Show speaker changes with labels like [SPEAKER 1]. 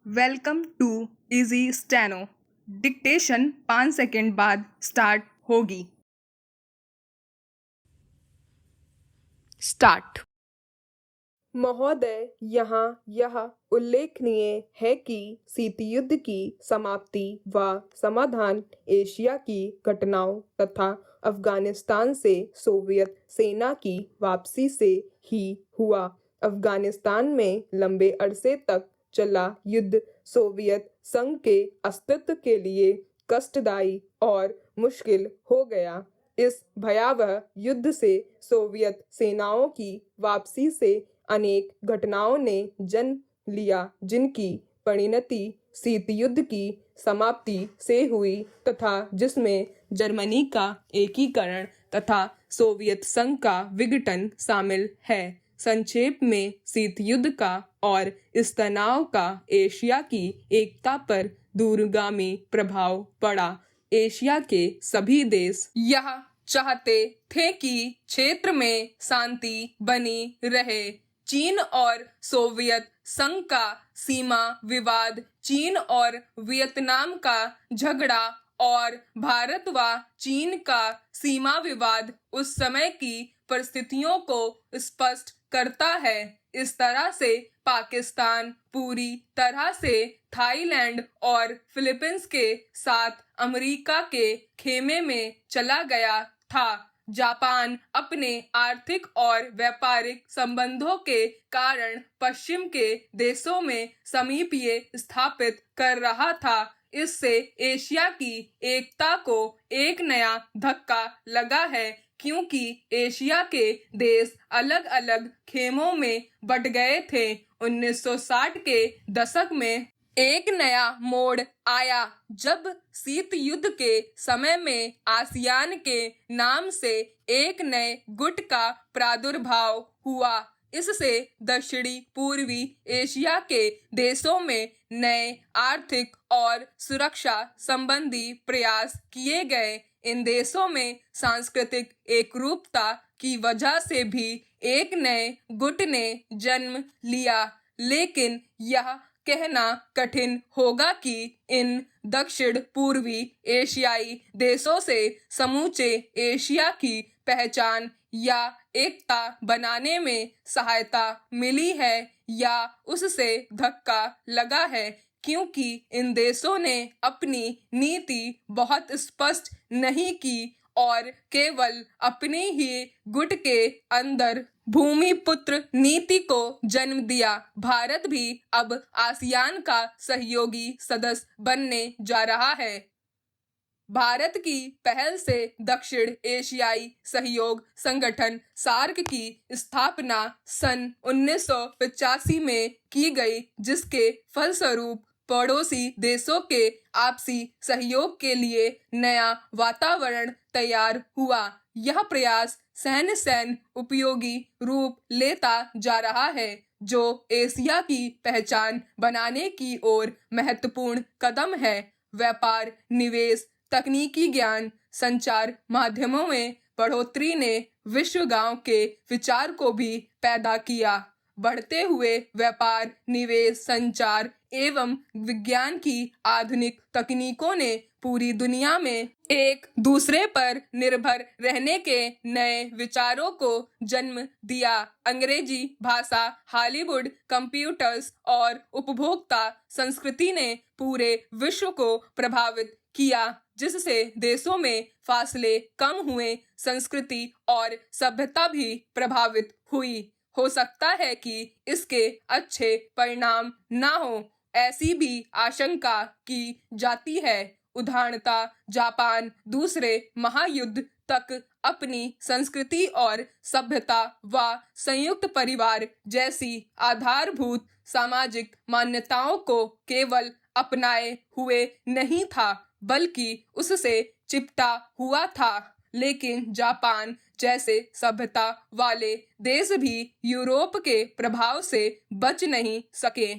[SPEAKER 1] Welcome to easy steno. Dictation 5 second बाद start होगी। Start.
[SPEAKER 2] महोदय, यहाँ यह उल्लेखनीय है कि शीत युद्ध की समाप्ति व समाधान एशिया की घटनाओं तथा अफगानिस्तान से सोवियत सेना की वापसी से ही हुआ। अफगानिस्तान में लंबे अरसे तक चला युद्ध सोवियत संघ के अस्तित्व के लिए कष्टदायी और मुश्किल हो गया। इस भयावह युद्ध से सोवियत सेनाओं की वापसी से अनेक घटनाओं ने जन्म लिया, जिनकी परिणति शीत युद्ध की समाप्ति से हुई तथा जिसमें जर्मनी का एकीकरण तथा सोवियत संघ का विघटन शामिल है। संक्षेप में शीत युद्ध का और इस तनाव का एशिया की एकता पर दूरगामी प्रभाव पड़ा। एशिया के सभी देश यह चाहते थे कि क्षेत्र में शांति बनी रहे। चीन और सोवियत संघ का सीमा विवाद, चीन और वियतनाम का झगड़ा और भारत व चीन का सीमा विवाद उस समय की परिस्थितियों को स्पष्ट करता है। इस तरह से पाकिस्तान पूरी तरह से थाईलैंड और फिलीपींस के साथ अमेरिका के खेमे में चला गया था। जापान अपने आर्थिक और व्यापारिक संबंधों के कारण पश्चिम के देशों में समीपीय स्थापित कर रहा था। इससे एशिया की एकता को एक नया धक्का लगा है, क्योंकि एशिया के देश अलग अलग खेमों में बट गए थे। 1960 के दशक में एक नया मोड़ आया जब शीत युद्ध के समय में आसियान के नाम से एक नए गुट का प्रादुर्भाव हुआ। इससे दक्षिणी पूर्वी एशिया के देशों में नए आर्थिक और सुरक्षा संबंधी प्रयास किए गए। इन देशों में सांस्कृतिक एकरूपता की वजह से भी एक नए गुट ने जन्म लिया, लेकिन यह कहना कठिन होगा कि इन दक्षिण पूर्वी एशियाई देशों से समूचे एशिया की पहचान या एकता बनाने में सहायता मिली है या उससे धक्का लगा है, क्योंकि इन देशों ने अपनी नीति बहुत स्पष्ट नहीं की और केवल अपने ही गुट के अंदर भूमिपुत्र नीति को जन्म दिया। भारत भी अब आसियान का सहयोगी सदस्य बनने जा रहा है। भारत की पहल से दक्षिण एशियाई सहयोग संगठन सार्क की स्थापना सन 1985 में की गई, जिसके फलस्वरूप पड़ोसी देशों के आपसी सहयोग के लिए नया वातावरण तैयार हुआ। यह प्रयास सैन्य उपयोगी रूप लेता जा रहा है, जो एशिया की पहचान बनाने की ओर महत्वपूर्ण कदम है। व्यापार, निवेश, तकनीकी ज्ञान, संचार माध्यमों में बढ़ोतरी ने विश्व गांव के विचार को भी पैदा किया। बढ़ते हुए व्यापार, निवेश, संचार एवं विज्ञान की आधुनिक तकनीकों ने पूरी दुनिया में एक दूसरे पर निर्भर रहने के नए विचारों को जन्म दिया। अंग्रेजी भाषा, हॉलीवुड, कंप्यूटर्स और उपभोक्ता संस्कृति ने पूरे विश्व को प्रभावित किया, जिससे देशों में फासले कम हुए, संस्कृति और सभ्यता भी प्रभावित हुई। हो सकता है कि इसके अच्छे परिणाम ना हो, ऐसी भी आशंका की जाती है। उदाहरणतः जापान दूसरे महायुद्ध तक अपनी संस्कृति और सभ्यता व संयुक्त परिवार जैसी आधारभूत सामाजिक मान्यताओं को केवल अपनाए हुए नहीं था, बल्कि उससे चिपटा हुआ था। लेकिन जापान जैसे सभ्यता वाले देश भी यूरोप के प्रभाव से बच नहीं सके।